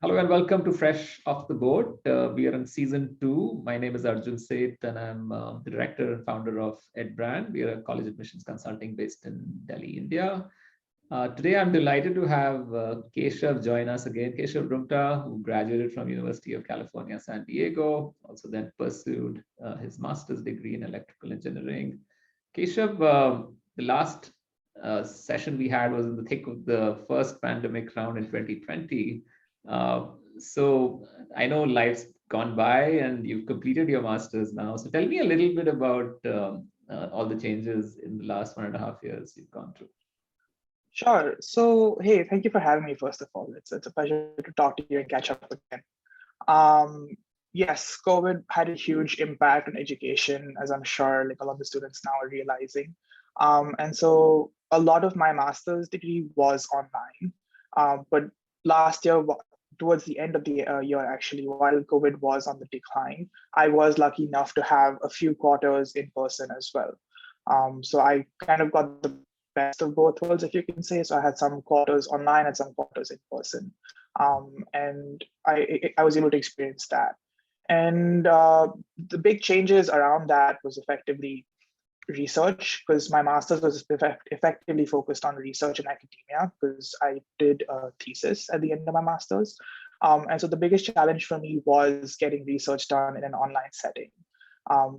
Hello and welcome to Fresh Off the Boat. We are in season two. My name is Arjun Seth, and I'm the director and founder of EdBrand. We are a college admissions consulting based in Delhi, India. Today, I'm delighted to have Keshav join us again. Keshav Rumta, who graduated from University of California, San Diego, also then pursued his master's degree in electrical engineering. Keshav, the last session we had was in the thick of the first pandemic round in 2020. Uh, so I know life's gone by and you've completed your master's now. So tell me a little bit about all the changes in the last 1.5 years you've gone through. Sure. So, hey, thank you for having me, first of all. It's a pleasure to talk to you and catch up again. Um, yes, COVID had a huge impact on education, as I'm sure like a lot of the students now are realizing. And so a lot of my master's degree was online. But last year, towards the end of the year, actually, while COVID was on the decline, I was lucky enough to have a few quarters in person as well. So I kind of got the best of both worlds, if you can say. So I had some quarters online and some quarters in person. And I was able to experience that. And the big changes around that was effectively research, because my master's was effectively focused on research and academia, because I did a thesis at the end of my master's. And so the biggest challenge for me was getting research done in an online setting,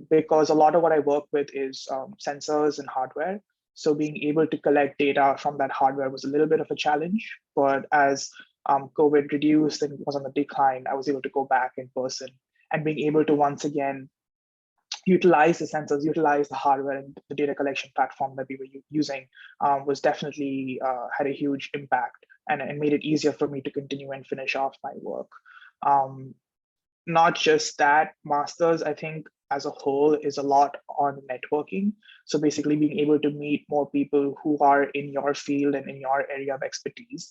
because a lot of what I work with is sensors and hardware. So being able to collect data from that hardware was a little bit of a challenge. But as COVID reduced and was on the decline, I was able to go back in person and being able to once again utilize the sensors, utilize the hardware and the data collection platform that we were using was definitely had a huge impact and made it easier for me to continue and finish off my work. Um, Not just that, masters, I think as a whole is a lot on networking. So basically being able to meet more people who are in your field and in your area of expertise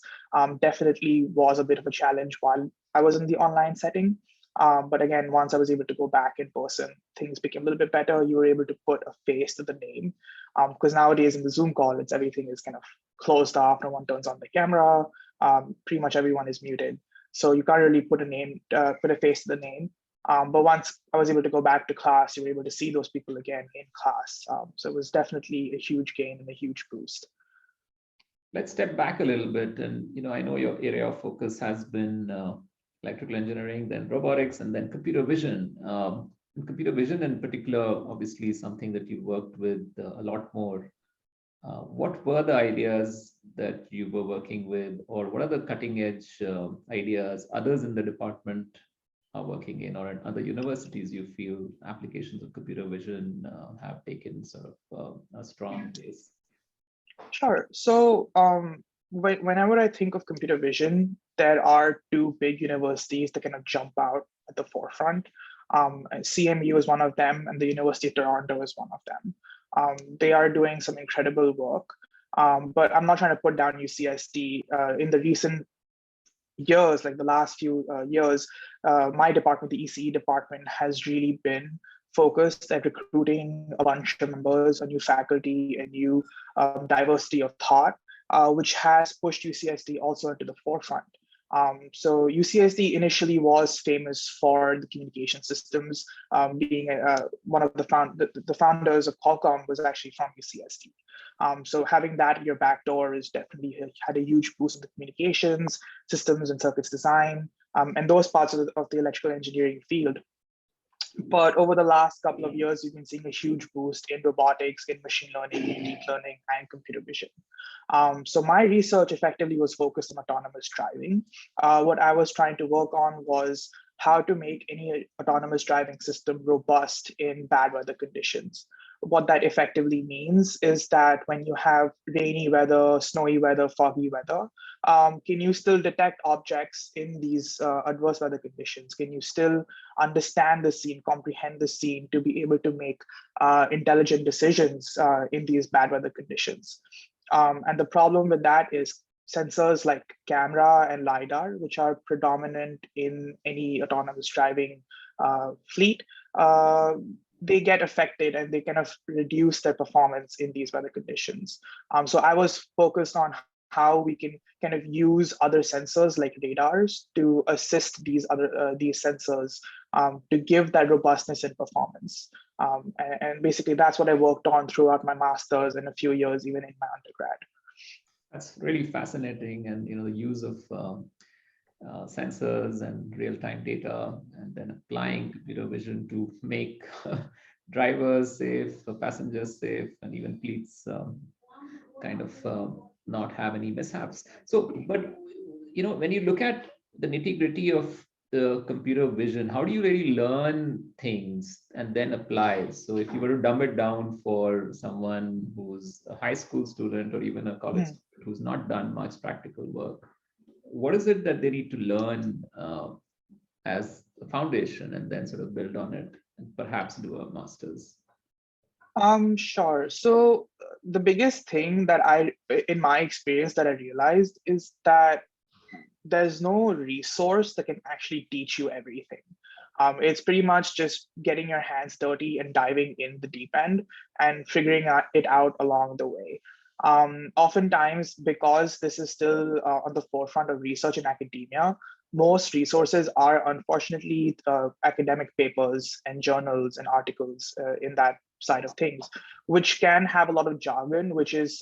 definitely was a bit of a challenge while I was in the online setting. But again, once I was able to go back in person, things became a little bit better. You were able to put a face to the name. Because nowadays in the Zoom call, it's everything is kind of closed off. No one turns on the camera. Pretty much everyone is muted. So you can't really put a name, put a face to the name. But once I was able to go back to class, you were able to see those people again in class. So it was definitely a huge gain and a huge boost. Let's step back a little bit. And, I know your area of focus has been electrical engineering, then robotics, and then computer vision. And computer vision in particular, obviously, is something that you worked with a lot more. What were the ideas that you were working with, or what are the cutting edge ideas others in the department are working in, or at other universities you feel applications of computer vision have taken sort of a strong place? Sure. So whenever I think of computer vision, there are two big universities that kind of jump out at the forefront. CMU is one of them, and the University of Toronto is one of them. They are doing some incredible work. But I'm not trying to put down UCSD. In the recent years, like the last few years, my department, the ECE department, has really been focused at recruiting a bunch of members, a new faculty, a new diversity of thought, which has pushed UCSD also into the forefront. So UCSD initially was famous for the communication systems, being one of the founders of Qualcomm was actually from UCSD. So having that in your back door is definitely had a huge boost in the communications, systems and circuits design, and those parts of the electrical engineering field. But over the last couple of years, you've been seeing a huge boost in robotics, in machine learning, in deep learning, and computer vision. So my research effectively was focused on autonomous driving. What I was trying to work on was how to make any autonomous driving system robust in bad weather conditions. What that effectively means is that when you have rainy weather, snowy weather, foggy weather, can you still detect objects in these adverse weather conditions? Can you still understand the scene, comprehend the scene to be able to make intelligent decisions in these bad weather conditions? And the problem with that is sensors like camera and LiDAR, which are predominant in any autonomous driving fleet, they get affected and they kind of reduce their performance in these weather conditions. So I was focused on how we can kind of use other sensors like radars to assist these sensors to give that robustness and performance. And basically, that's what I worked on throughout my master's and a few years even in my undergrad. That's really fascinating, and the use of sensors and real-time data, and then applying computer vision to make drivers safe, passengers safe, and even fleets kind of not have any mishaps. So, but when you look at the nitty-gritty of the computer vision, how do you really learn things and then apply? So if you were to dumb it down for someone who's a high school student or even a college student who's not done much practical work, what is it that they need to learn as a foundation and then sort of build on it and perhaps do a master's? Sure. So the biggest thing that in my experience, that I realized is that there's no resource that can actually teach you everything. It's pretty much just getting your hands dirty and diving in the deep end and figuring it out along the way. Oftentimes, because this is still on the forefront of research in academia, most resources are unfortunately academic papers and journals and articles in that side of things, which can have a lot of jargon, which is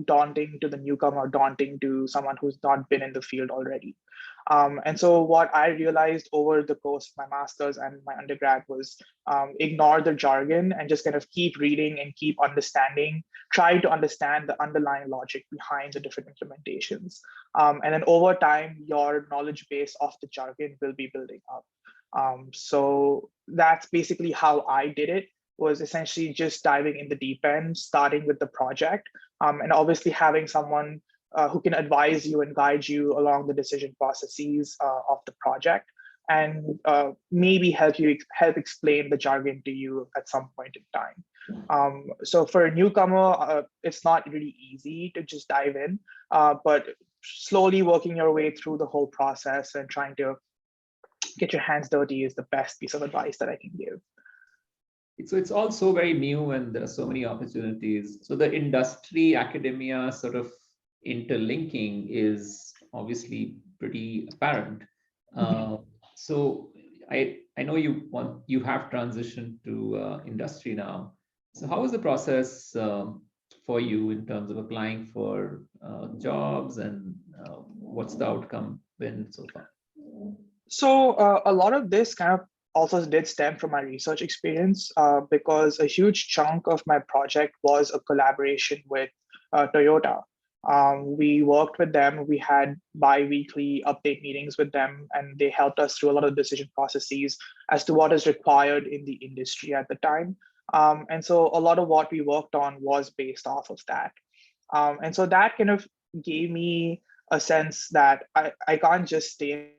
daunting to the newcomer, daunting to someone who's not been in the field already. And so what I realized over the course of my master's and my undergrad was ignore the jargon and just kind of keep reading and keep understanding, try to understand the underlying logic behind the different implementations. And then over time, your knowledge base of the jargon will be building up. So that's basically how I did it, was essentially just diving in the deep end, starting with the project, and obviously having someone who can advise you and guide you along the decision processes of the project, and maybe help explain the jargon to you at some point in time. So for a newcomer, it's not really easy to just dive in, but slowly working your way through the whole process and trying to get your hands dirty is the best piece of advice that I can give. So it's all so very new and there are so many opportunities. So the industry academia sort of interlinking is obviously pretty apparent. So I know you have transitioned to industry now. So how is the process for you in terms of applying for jobs, and what's the outcome been so far? So a lot of this kind of also did stem from my research experience, because a huge chunk of my project was a collaboration with Toyota. We worked with them. We had bi-weekly update meetings with them, and they helped us through a lot of decision processes as to what is required in the industry at the time. And so a lot of what we worked on was based off of that. And so that kind of gave me a sense that I can't just stay